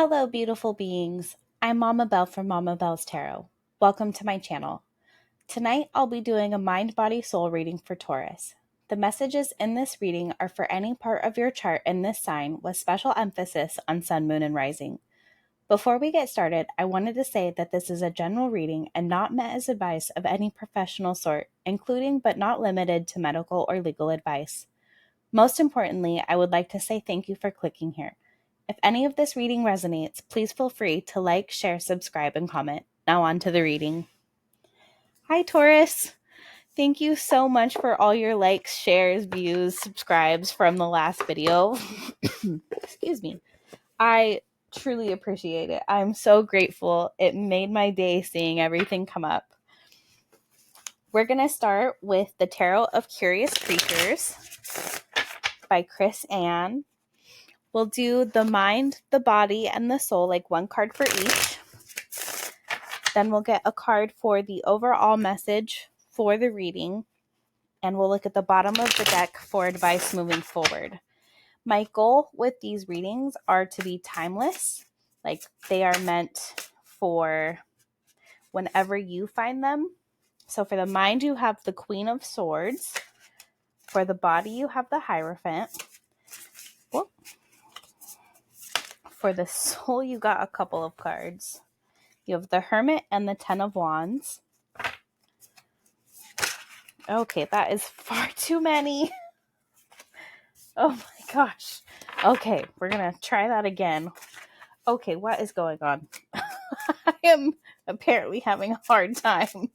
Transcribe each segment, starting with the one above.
Hello, beautiful beings. I'm Mama Belle from Mama Belle's Tarot. Welcome to my channel. Tonight, I'll be doing a mind, body, soul reading for Taurus. The messages in this reading are for any part of your chart in this sign with special emphasis on sun, moon, and rising. Before we get started, I wanted to say that this is a general reading and not meant as advice of any professional sort, including but not limited to medical or legal advice. Most importantly, I would like to say thank you for clicking here. If any of this reading resonates, please feel free to like, share, subscribe, and comment. Now on to the reading. Hi, Taurus. Thank you so much for all your likes, shares, views, subscribes from the last video. Excuse me. I truly appreciate it. I'm so grateful. It made my day seeing everything come up. We're going to start with the Tarot of Curious Creatures by Chris Ann. We'll do the mind, the body, and the soul, like one card for each. Then we'll get a card for the overall message for the reading. And we'll look at the bottom of the deck for advice moving forward. My goal with these readings are to be timeless. Like they are meant for whenever you find them. So for the mind, you have the Queen of Swords. For the body, you have the Hierophant. Whoop. For the soul, you got a couple of cards. You have the Hermit and the Ten of Wands. Okay, that is far too many. Oh my gosh. Okay, we're going to try that again. Okay, what is going on? I am apparently having a hard time.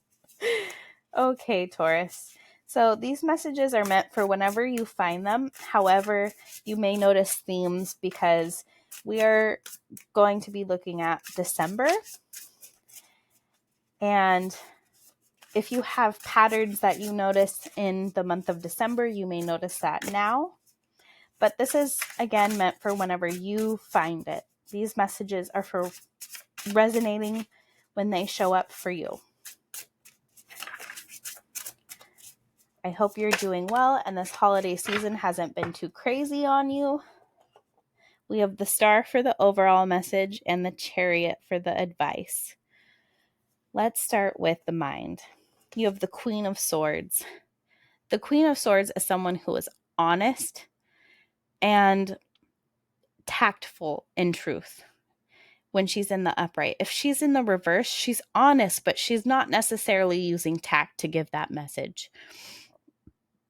Okay, Taurus. So these messages are meant for whenever you find them. However, you may notice themes because we are going to be looking at December. And if you have patterns that you notice in the month of December, you may notice that now. But this is, again, meant for whenever you find it. These messages are for resonating when they show up for you. I hope you're doing well and this holiday season hasn't been too crazy on you. We have the Star for the overall message and the Chariot for the advice. Let's start with the mind. You have the Queen of Swords. The Queen of Swords is someone who is honest and tactful in truth when she's in the upright. If she's in the reverse, she's honest, but she's not necessarily using tact to give that message.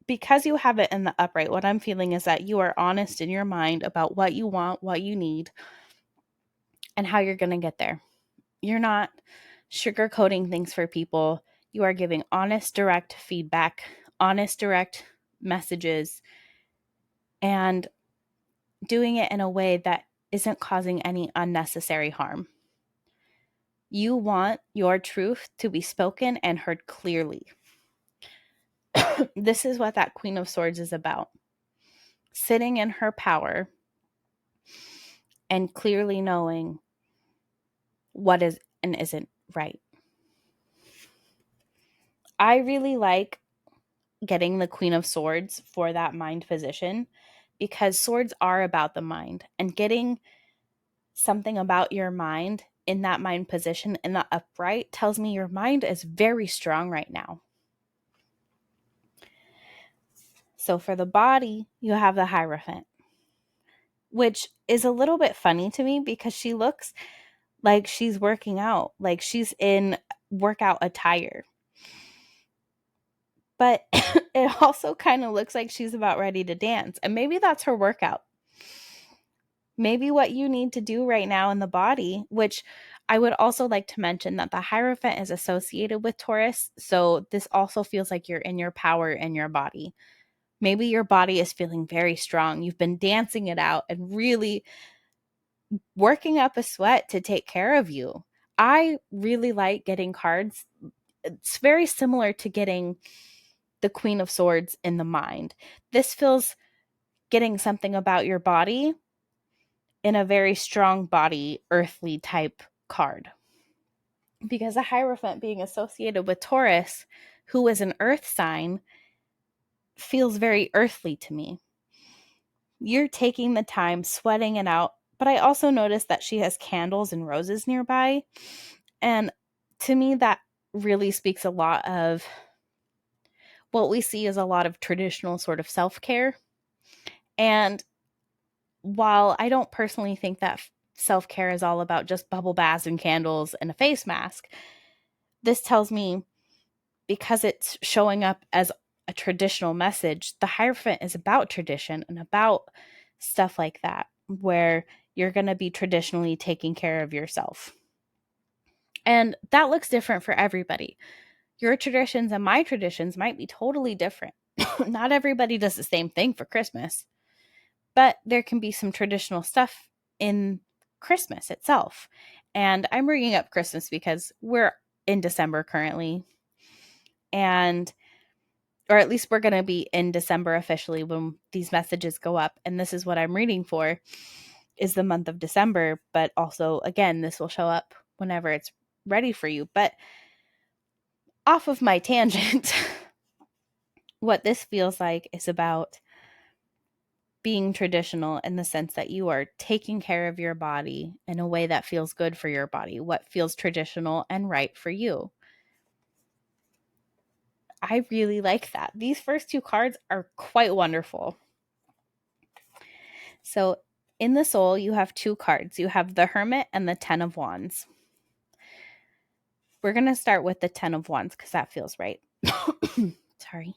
Because you have it in the upright, what I'm feeling is that you are honest in your mind about what you want, what you need, and how you're going to get there. You're not sugarcoating things for people. You are giving honest, direct feedback, honest, direct messages, and doing it in a way that isn't causing any unnecessary harm. You want your truth to be spoken and heard clearly. This is what that Queen of Swords is about. Sitting in her power and clearly knowing what is and isn't right. I really like getting the Queen of Swords for that mind position because swords are about the mind, and getting something about your mind in that mind position in the upright tells me your mind is very strong right now. So for the body, you have the Hierophant, which is a little bit funny to me because she looks like she's working out, like she's in workout attire. But it also kind of looks like she's about ready to dance. And maybe that's her workout. Maybe what you need to do right now in the body, which I would also like to mention that the Hierophant is associated with Taurus. So this also feels like you're in your power in your body. Maybe your body is feeling very strong. You've been dancing it out and really working up a sweat to take care of you. I really like getting cards. It's very similar to getting the Queen of Swords in the mind. This feels getting something about your body in a very strong body, earthly type card. Because the Hierophant being associated with Taurus, who is an earth sign, feels very earthly to me. You're taking the time, sweating it out, But I also noticed that she has candles and roses nearby. And to me, that really speaks a lot of what we see as a lot of traditional sort of self-care. And while I don't personally think that self-care is all about just bubble baths and candles and a face mask, this tells me, because it's showing up as a traditional message, the Hierophant is about tradition and about stuff like that, where you're going to be traditionally taking care of yourself. And that looks different for everybody. Your traditions and my traditions might be totally different. Not everybody does the same thing for Christmas, but there can be some traditional stuff in Christmas itself. And I'm bringing up Christmas because we're in December currently, and or at least we're going to be in December officially when these messages go up. And this is what I'm reading for, is the month of December. But also, again, this will show up whenever it's ready for you. But off of my tangent, what this feels like is about being traditional in the sense that you are taking care of your body in a way that feels good for your body, what feels traditional and right for you. I really like that. These first two cards are quite wonderful. So in the Soul, you have two cards. You have the Hermit and the Ten of Wands. We're going to start with the Ten of Wands because that feels right. Sorry.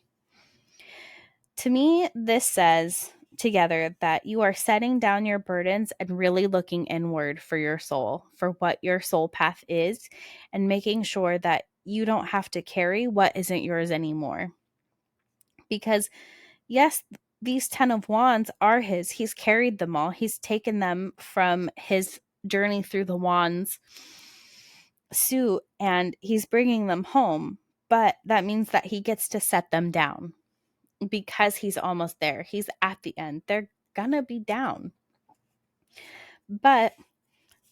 To me, this says together that you are setting down your burdens and really looking inward for your soul, for what your soul path is, and making sure that you don't have to carry what isn't yours anymore. Because yes, these 10 of Wands are his. He's carried them all. He's taken them from his journey through the Wands suit and he's bringing them home. But that means that he gets to set them down because he's almost there. He's at the end. They're gonna be down. But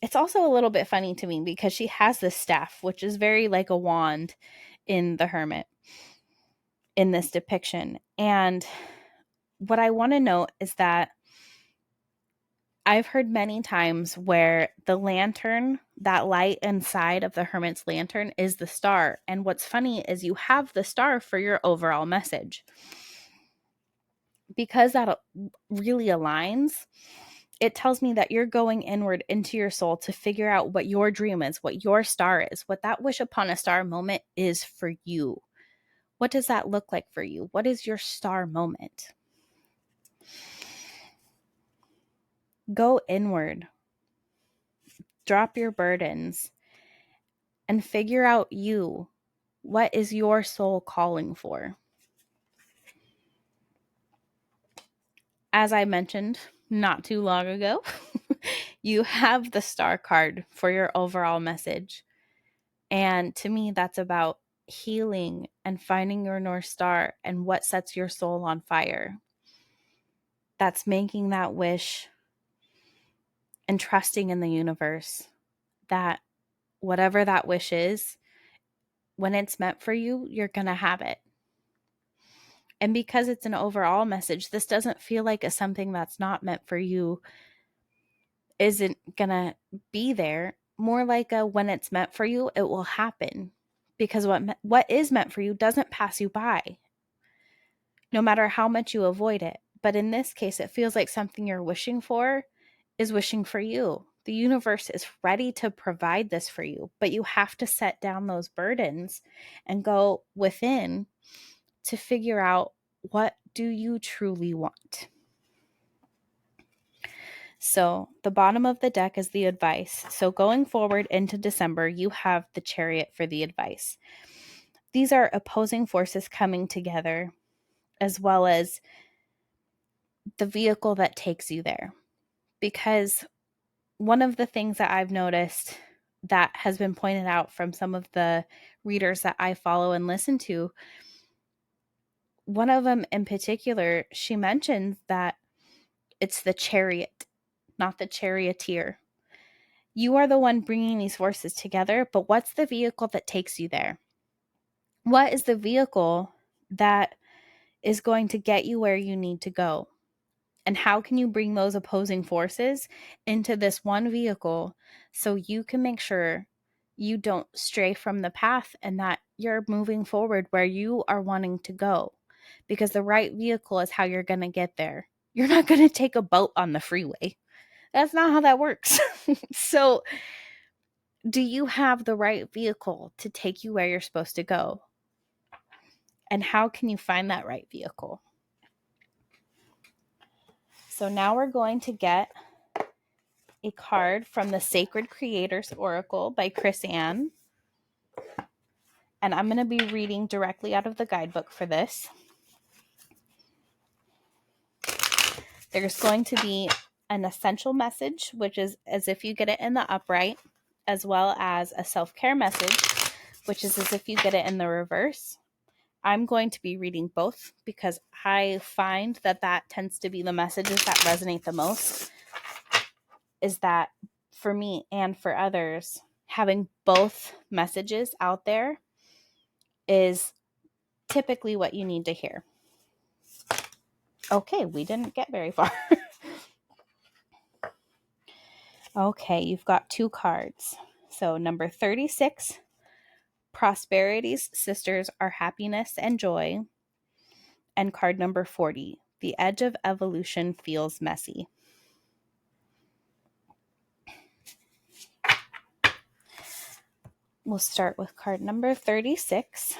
it's also a little bit funny to me because she has this staff, which is very like a wand in the Hermit in this depiction. And what I want to note is that I've heard many times where the lantern, that light inside of the Hermit's lantern, is the star. And what's funny is you have the star for your overall message. Because that really aligns, it tells me that you're going inward into your soul to figure out what your dream is, what your star is, what that wish upon a star moment is for you. What does that look like for you? What is your star moment? Go inward. Drop your burdens and figure out you. What is your soul calling for? As I mentioned not too long ago, you have the star card for your overall message. And to me, that's about healing and finding your North Star and what sets your soul on fire. That's making that wish and trusting in the universe that whatever that wish is, when it's meant for you, you're going to have it. And because it's an overall message, this doesn't feel like a something that's not meant for you isn't going to be there. More like a when it's meant for you, it will happen. Because what is meant for you doesn't pass you by, no matter how much you avoid it. But in this case, it feels like something you're wishing for is wishing for you. The universe is ready to provide this for you, but you have to set down those burdens and go within to figure out, what do you truly want? So the bottom of the deck is the advice. So going forward into December, you have the Chariot for the advice. These are opposing forces coming together, as well as the vehicle that takes you there. Because one of the things that I've noticed that has been pointed out from some of the readers that I follow and listen to, one of them in particular, she mentions that it's the chariot, not the charioteer. You are the one bringing these forces together, but what's the vehicle that takes you there? What is the vehicle that is going to get you where you need to go? And how can you bring those opposing forces into this one vehicle so you can make sure you don't stray from the path and that you're moving forward where you are wanting to go? Because the right vehicle is how you're going to get there. You're not going to take a boat on the freeway. That's not how that works. So, do you have the right vehicle to take you where you're supposed to go? And how can you find that right vehicle? So now we're going to get a card from the Sacred Creators Oracle by Chris Ann. And I'm going to be reading directly out of the guidebook for this. There's going to be an essential message, which is as if you get it in the upright, as well as a self-care message, which is as if you get it in the reverse. I'm going to be reading both because I find that tends to be the messages that resonate the most, is that for me and for others, having both messages out there is typically what you need to hear. Okay, we didn't get very far. Okay, you've got 2 cards. So number 36, Prosperity's sisters are happiness and joy. And card number 40, the edge of evolution feels messy. We'll start with card number 36.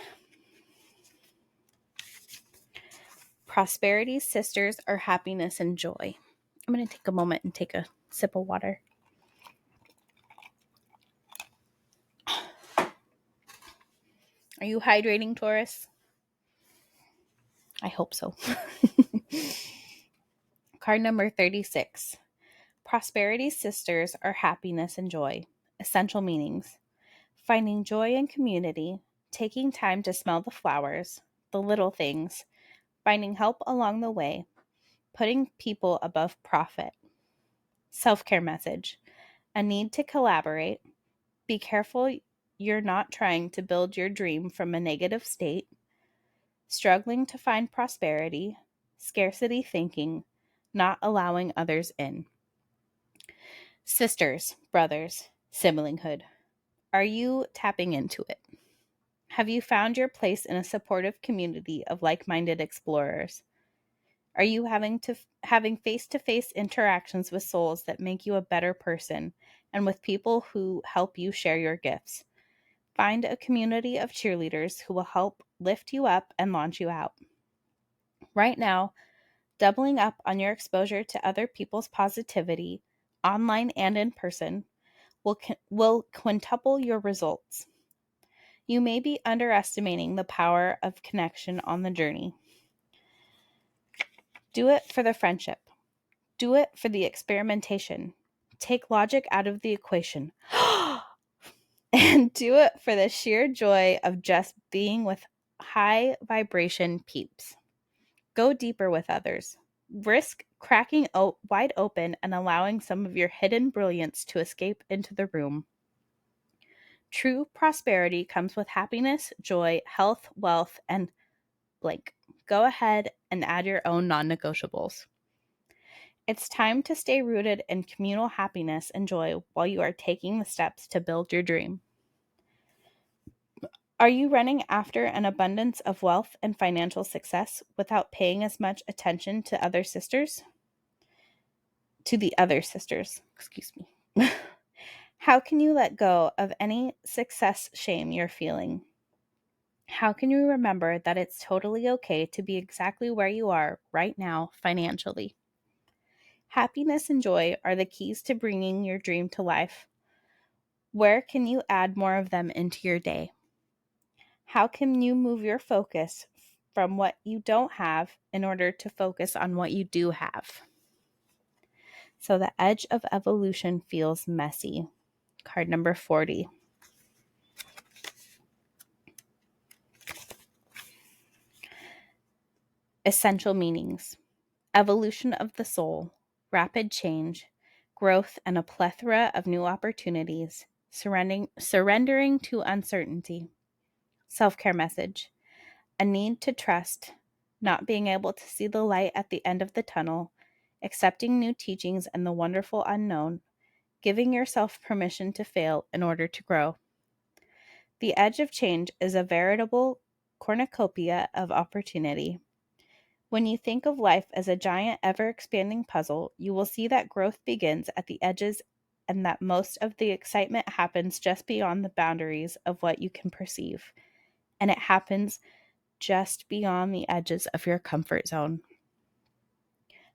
Prosperity's sisters are happiness and joy. I'm going to take a moment and take a sip of water. Are you hydrating, Taurus? I hope so. Card number 36. Prosperity's sisters are happiness and joy. Essential meanings: finding joy in community, taking time to smell the flowers, the little things, finding help along the way, putting people above profit. Self-care message: a need to collaborate. Be careful you're not trying to build your dream from a negative state. Struggling to find prosperity. Scarcity thinking. Not allowing others in. Sisters, brothers, siblinghood. Are you tapping into it? Have you found your place in a supportive community of like-minded explorers? Are you having face-to-face interactions with souls that make you a better person and with people who help you share your gifts? Find a community of cheerleaders who will help lift you up and launch you out. Right now, doubling up on your exposure to other people's positivity, online and in person, will quintuple your results. You may be underestimating the power of connection on the journey. Do it for the friendship. Do it for the experimentation. Take logic out of the equation. And do it for the sheer joy of just being with high vibration peeps. Go deeper with others. Risk cracking wide open and allowing some of your hidden brilliance to escape into the room. True prosperity comes with happiness, joy, health, wealth, and blank. Go ahead and add your own non-negotiables. It's time to stay rooted in communal happiness and joy while you are taking the steps to build your dream. Are you running after an abundance of wealth and financial success without paying as much attention to the other sisters? Excuse me. How can you let go of any success shame you're feeling? How can you remember that it's totally okay to be exactly where you are right now financially? Happiness and joy are the keys to bringing your dream to life. Where can you add more of them into your day? How can you move your focus from what you don't have in order to focus on what you do have? So the edge of evolution feels messy. Card number 40. Essential meanings: evolution of the soul, rapid change, growth, and a plethora of new opportunities, surrendering to uncertainty. Self-care message: a need to trust, not being able to see the light at the end of the tunnel, accepting new teachings and the wonderful unknown, giving yourself permission to fail in order to grow. The edge of change is a veritable cornucopia of opportunity. When you think of life as a giant, ever-expanding puzzle, you will see that growth begins at the edges and that most of the excitement happens just beyond the boundaries of what you can perceive. And it happens just beyond the edges of your comfort zone.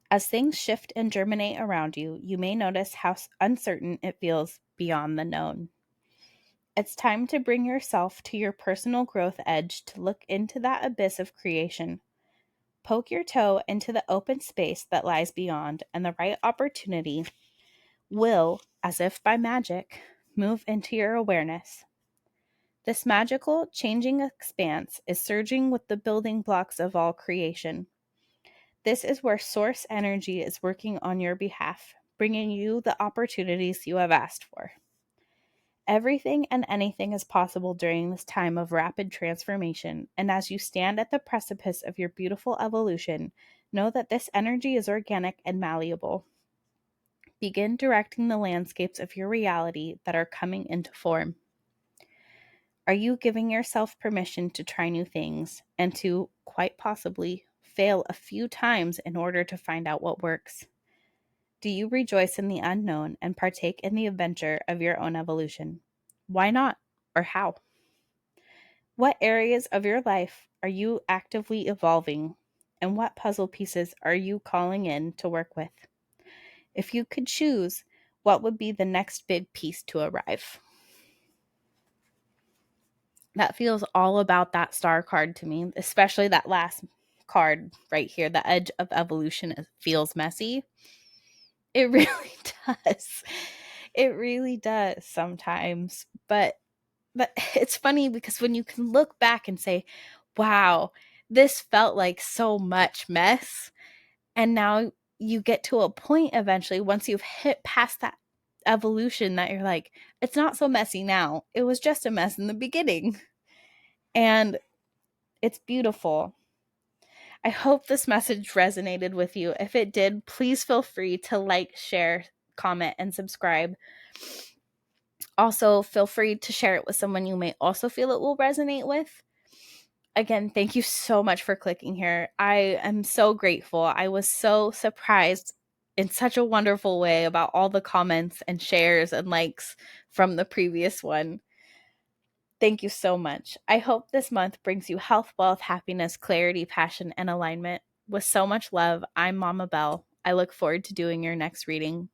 As things shift and germinate around you, you may notice how uncertain it feels beyond the known. It's time to bring yourself to your personal growth edge to look into that abyss of creation. Poke your toe into the open space that lies beyond, and the right opportunity will, as if by magic, move into your awareness. This magical, changing expanse is surging with the building blocks of all creation. This is where source energy is working on your behalf, bringing you the opportunities you have asked for. Everything and anything is possible during this time of rapid transformation, and as you stand at the precipice of your beautiful evolution, know that this energy is organic and malleable. Begin directing the landscapes of your reality that are coming into form. Are you giving yourself permission to try new things and to, quite possibly, fail a few times in order to find out what works? Do you rejoice in the unknown and partake in the adventure of your own evolution? Why not? Or how? What areas of your life are you actively evolving? And what puzzle pieces are you calling in to work with? If you could choose, what would be the next big piece to arrive? That feels all about that star card to me, especially that last card right here. The edge of evolution feels messy. It really does. It really does sometimes. But it's funny because when you can look back and say, wow, this felt like so much mess. And now you get to a point eventually, once you've hit past that evolution, that you're like, it's not so messy now. It was just a mess in the beginning. And it's beautiful. I hope this message resonated with you. If it did, please feel free to like, share, comment, and subscribe. Also, feel free to share it with someone you may also feel it will resonate with. Again, thank you so much for clicking here. I am so grateful. I was so surprised in such a wonderful way about all the comments and shares and likes from the previous one. Thank you so much. I hope this month brings you health, wealth, happiness, clarity, passion, and alignment. With so much love, I'm Mama Belle. I look forward to doing your next reading.